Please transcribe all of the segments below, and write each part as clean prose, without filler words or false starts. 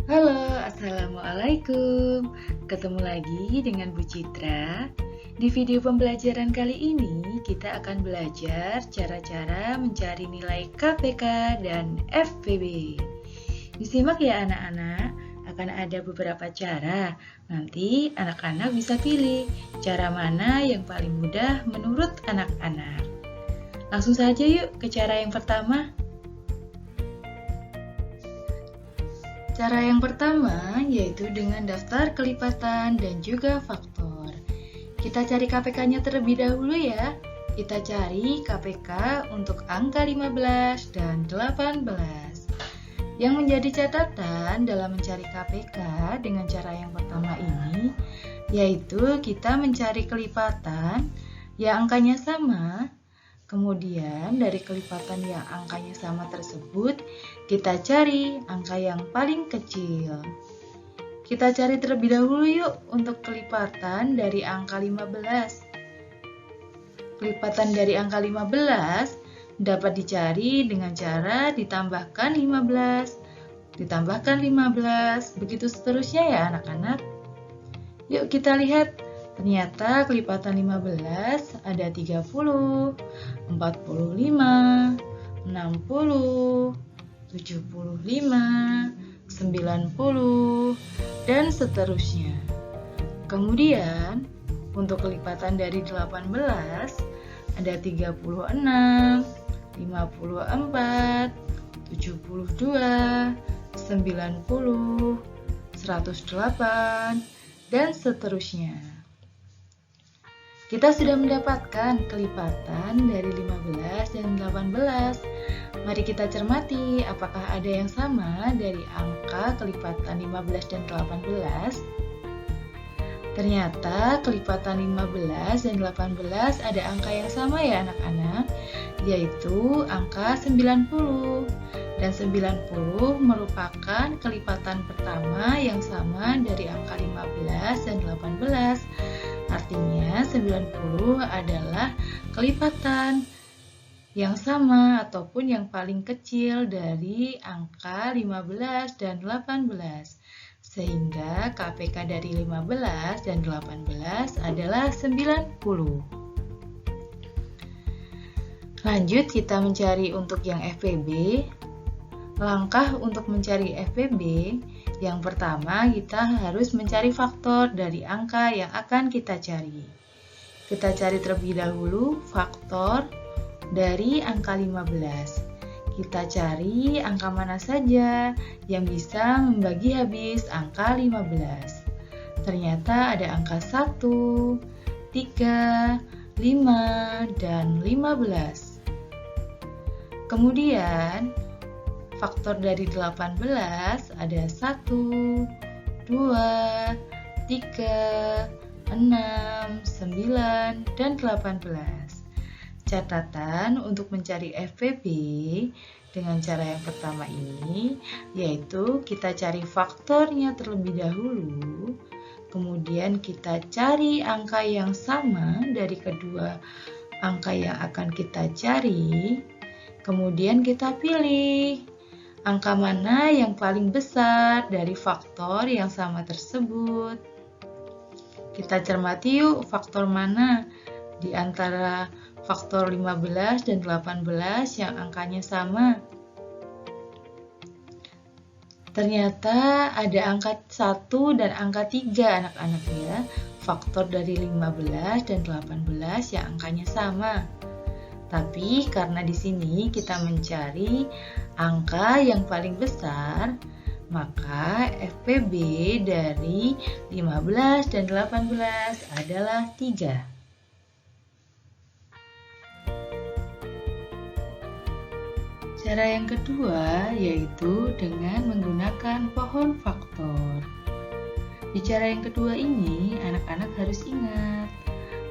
Halo, Assalamualaikum. Ketemu lagi dengan Bu Citra. Di video pembelajaran kali ini, kita akan belajar cara-cara mencari nilai KPK dan FPB. Disimak ya anak-anak, akan ada beberapa cara. Nanti anak-anak bisa pilih cara mana yang paling mudah menurut anak-anak. Langsung saja yuk ke cara yang pertama. Cara yang pertama yaitu dengan daftar kelipatan dan juga faktor. Kita cari KPK-nya terlebih dahulu ya. Kita cari KPK untuk angka 15 dan 18. Yang menjadi catatan dalam mencari KPK dengan cara yang pertama ini, yaitu kita mencari kelipatan yang angkanya sama. Kemudian dari kelipatan yang angkanya sama tersebut, kita cari angka yang paling kecil. Kita cari terlebih dahulu yuk untuk kelipatan dari angka 15. Kelipatan dari angka 15 dapat dicari dengan cara ditambahkan 15, ditambahkan 15, begitu seterusnya ya anak-anak. Yuk kita lihat. Ternyata kelipatan 15 ada 30, 45, 60, 75, 90, dan seterusnya. Kemudian, untuk kelipatan dari 18 ada 36, 54, 72, 90, 108, dan seterusnya. Kita sudah mendapatkan kelipatan dari 15 dan 18. Mari kita cermati apakah ada yang sama dari angka kelipatan 15 dan 18. Ternyata kelipatan 15 dan 18 ada angka yang sama ya anak-anak, yaitu angka 90. Dan 90 merupakan kelipatan pertama yang sama dari angka 15 dan 18. Artinya 90 adalah kelipatan yang sama ataupun yang paling kecil dari angka 15 dan 18. Sehingga KPK dari 15 dan 18 adalah 90. Lanjut kita mencari untuk yang FPB. Langkah untuk mencari FPB, yang pertama kita harus mencari faktor dari angka yang akan kita cari. Kita cari terlebih dahulu faktor dari angka 15. Kita cari angka mana saja yang bisa membagi habis angka 15. Ternyata ada angka 1, 3, 5, dan 15. Kemudian faktor dari 18 ada 1, 2, 3, 6, 9, dan 18. Catatan untuk mencari FPB dengan cara yang pertama ini, yaitu kita cari faktornya terlebih dahulu, kemudian kita cari angka yang sama dari kedua angka yang akan kita cari, kemudian kita pilih angka mana yang paling besar dari faktor yang sama tersebut. Kita cermati yuk faktor mana di antara faktor 15 dan 18 yang angkanya sama. Ternyata ada angka 1 dan angka 3 anak-anak ya. Faktor dari 15 dan 18 yang angkanya sama. Tapi karena di sini kita mencari angka yang paling besar, maka FPB dari 15 dan 18 adalah 3. Cara yang kedua yaitu dengan menggunakan pohon faktor. Di cara yang kedua ini, anak-anak harus ingat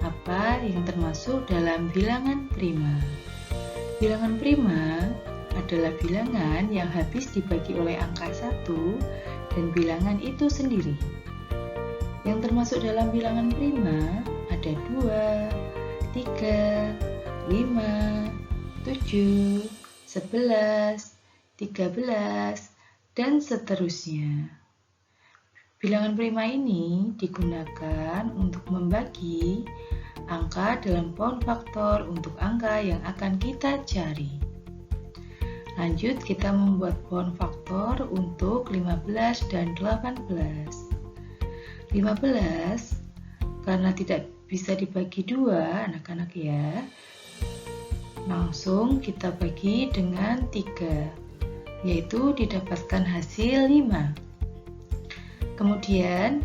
apa yang termasuk dalam bilangan prima. Bilangan prima adalah bilangan yang habis dibagi oleh angka 1 dan bilangan itu sendiri. Yang termasuk dalam bilangan prima ada 2, 3, 5, 7, 11, 13, dan seterusnya. Bilangan prima ini digunakan untuk membagi angka dalam pohon faktor untuk angka yang akan kita cari. Lanjut, kita membuat pohon faktor untuk 15 dan 18. 15 karena tidak bisa dibagi dua anak-anak ya, langsung kita bagi dengan 3, yaitu didapatkan hasil 5. Kemudian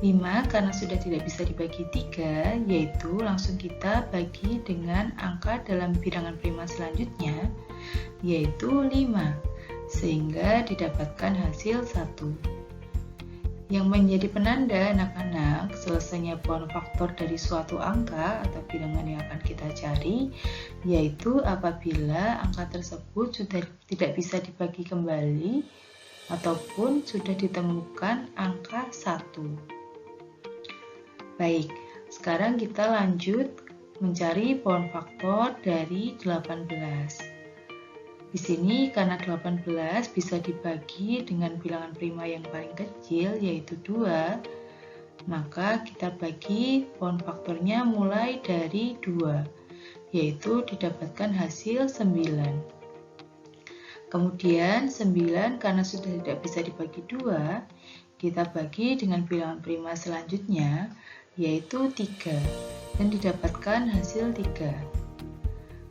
5 karena sudah tidak bisa dibagi 3, yaitu langsung kita bagi dengan angka dalam bilangan prima selanjutnya, yaitu 5, sehingga didapatkan hasil 1. Yang menjadi penanda anak-anak selesainya pohon faktor dari suatu angka atau bilangan yang akan kita cari, yaitu apabila angka tersebut sudah tidak bisa dibagi kembali ataupun sudah ditemukan angka 1. Baik, sekarang kita lanjut mencari pohon faktor dari 18. Di sini karena 18 bisa dibagi dengan bilangan prima yang paling kecil yaitu 2, maka kita bagi pohon faktornya mulai dari 2, yaitu didapatkan hasil 9. Kemudian 9 karena sudah tidak bisa dibagi 2, kita bagi dengan bilangan prima selanjutnya yaitu 3 dan didapatkan hasil 3.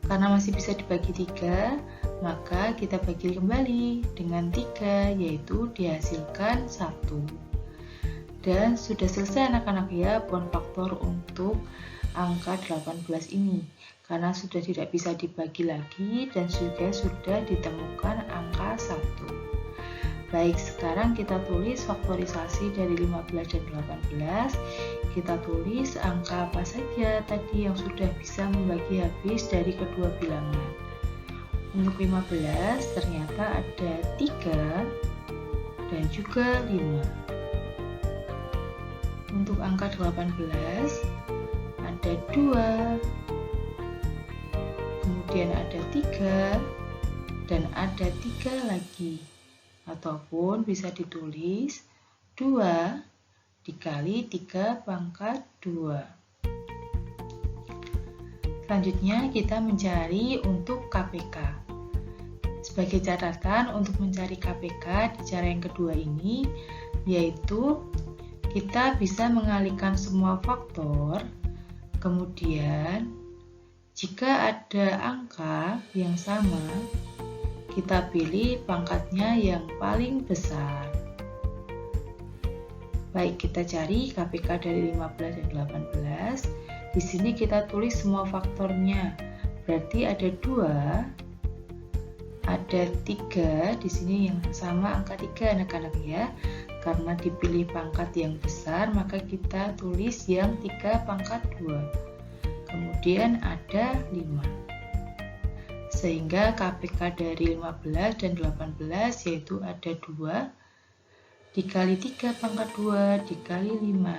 Karena masih bisa dibagi 3, maka kita bagi kembali dengan 3 yaitu dihasilkan 1. Dan sudah selesai anak-anak ya pohon faktor untuk angka 18 ini, karena sudah tidak bisa dibagi lagi dan juga sudah ditemukan angka 1. Baik, sekarang kita tulis faktorisasi dari 15 dan 18. Kita tulis angka apa saja tadi yang sudah bisa membagi habis dari kedua bilangan. Untuk 15 ternyata ada 3 dan juga 5. Untuk angka 18 ada 2, kemudian ada 3, dan ada 3 lagi, ataupun bisa ditulis 2 dikali 3 pangkat 2. Selanjutnya kita mencari untuk KPK. Sebagai catatan untuk mencari KPK di cara yang kedua ini, yaitu kita bisa mengalihkan semua faktor, kemudian jika ada angka yang sama, kita pilih pangkatnya yang paling besar. Baik, kita cari KPK dari 15 dan 18. Di sini kita tulis semua faktornya. Berarti ada 2, ada 3, di sini yang sama angka 3 anak-anak ya. Karena dipilih pangkat yang besar, maka kita tulis yang 3 pangkat 2. Kemudian ada 5. Sehingga KPK dari 15 dan 18 yaitu ada 2 dikali 3 pangkat 2 dikali 5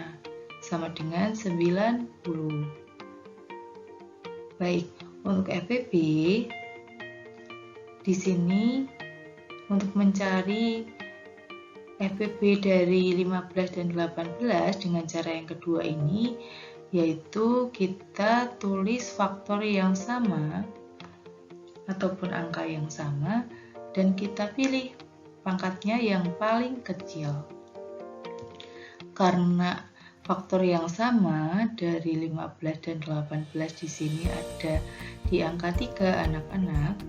sama dengan 90. Baik, untuk FPP di sini untuk mencari FPP dari 15 dan 18 dengan cara yang kedua ini, yaitu kita tulis faktor yang sama ataupun angka yang sama dan kita pilih pangkatnya yang paling kecil. Karena faktor yang sama dari 15 dan 18 di sini ada di angka 3 anak-anak,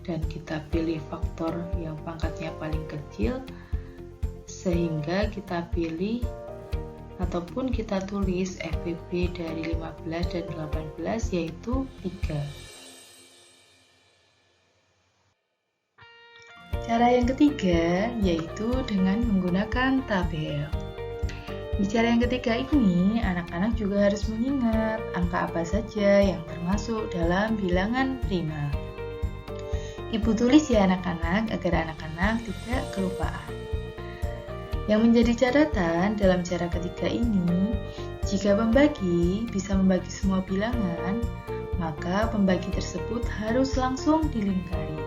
dan kita pilih faktor yang pangkatnya paling kecil, sehingga kita pilih ataupun kita tulis FPP dari 15 dan 18 yaitu 3. Cara yang ketiga yaitu dengan menggunakan tabel. Di cara yang ketiga ini, anak-anak juga harus mengingat angka apa saja yang termasuk dalam bilangan prima. Ibu tulis ya anak-anak agar anak-anak tidak kelupaan. Yang menjadi catatan dalam cara ketiga ini, jika pembagi bisa membagi semua bilangan, maka pembagi tersebut harus langsung dilingkari.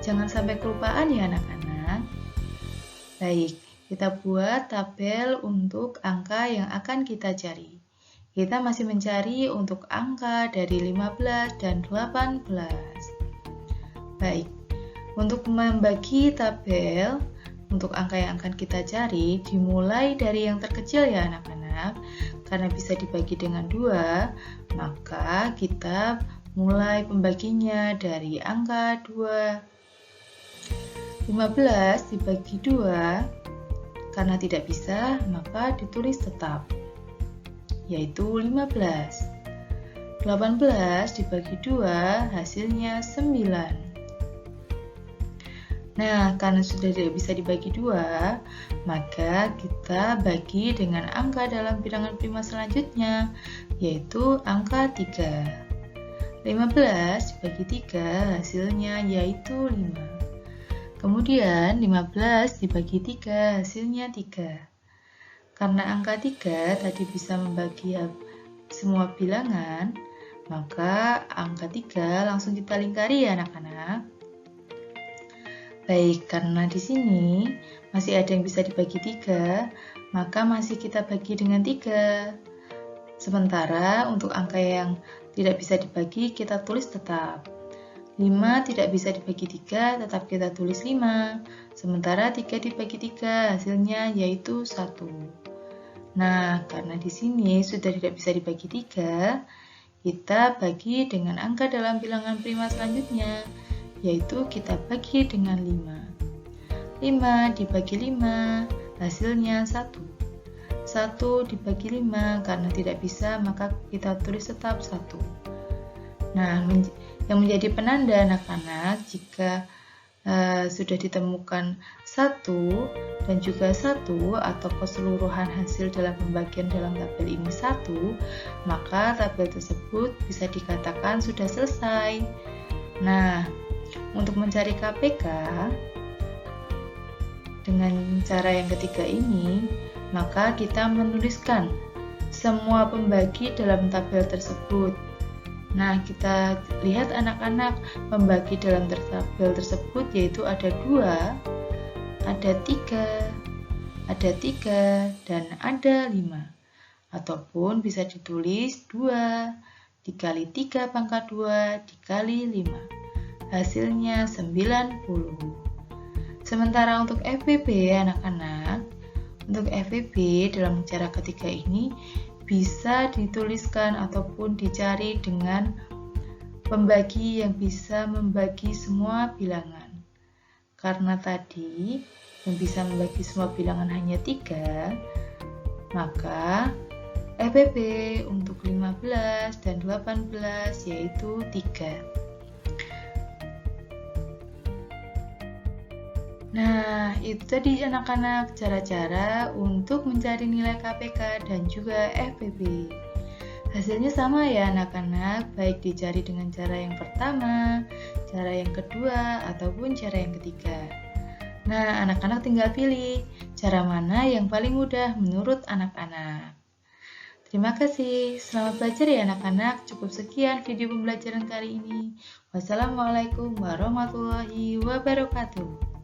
Jangan sampai kelupaan ya anak-anak. Baik, kita buat tabel untuk angka yang akan kita cari. Kita masih mencari untuk angka dari 15 dan 18. Baik, untuk membagi tabel untuk angka yang akan kita cari, dimulai dari yang terkecil ya anak-anak. Karena bisa dibagi dengan 2, maka kita mulai pembaginya dari angka 2. 15 dibagi 2, karena tidak bisa, maka ditulis tetap, yaitu 15. 18 dibagi 2, hasilnya 9. Nah, karena sudah tidak bisa dibagi 2, maka kita bagi dengan angka dalam bilangan prima selanjutnya, yaitu angka 3. 15 dibagi 3, hasilnya yaitu 5. Kemudian 15 dibagi 3, hasilnya 3. Karena angka 3 tadi bisa membagi semua bilangan, maka angka 3 langsung kita lingkari ya anak-anak. Baik, karena di sini masih ada yang bisa dibagi 3, maka masih kita bagi dengan 3. Sementara untuk angka yang tidak bisa dibagi, kita tulis tetap. 5 tidak bisa dibagi 3, tetap kita tulis 5. Sementara 3 dibagi 3, hasilnya yaitu 1. Nah, karena di sini sudah tidak bisa dibagi 3, kita bagi dengan angka dalam bilangan prima selanjutnya, yaitu kita bagi dengan 5. 5 dibagi 5, hasilnya 1. 1 dibagi 5, karena tidak bisa, maka kita tulis tetap 1. Nah, yang menjadi penanda anak-anak jika sudah ditemukan 1 dan juga 1 atau keseluruhan hasil dalam pembagian dalam tabel ini 1, maka tabel tersebut bisa dikatakan sudah selesai. Nah, untuk mencari KPK dengan cara yang ketiga ini, maka kita menuliskan semua pembagi dalam tabel tersebut. Nah, kita lihat anak-anak pembagi dalam tabel tersebut yaitu ada 2, ada 3, dan ada 5. Ataupun bisa ditulis 2 dikali 3 pangkat 2 dikali 5. Hasilnya 90. Sementara untuk FVP anak-anak, untuk FVP dalam cara ketiga ini bisa dituliskan ataupun dicari dengan pembagi yang bisa membagi semua bilangan. Karena tadi yang bisa membagi semua bilangan hanya 3, maka FVP untuk 15 dan 18 yaitu 3. Nah, itu tadi anak-anak cara-cara untuk mencari nilai KPK dan juga FVP. Hasilnya sama ya anak-anak, baik dicari dengan cara yang pertama, cara yang kedua, ataupun cara yang ketiga. Nah, anak-anak tinggal pilih cara mana yang paling mudah menurut anak-anak. Terima kasih, selamat belajar ya anak-anak. Cukup sekian video pembelajaran kali ini. Wassalamualaikum warahmatullahi wabarakatuh.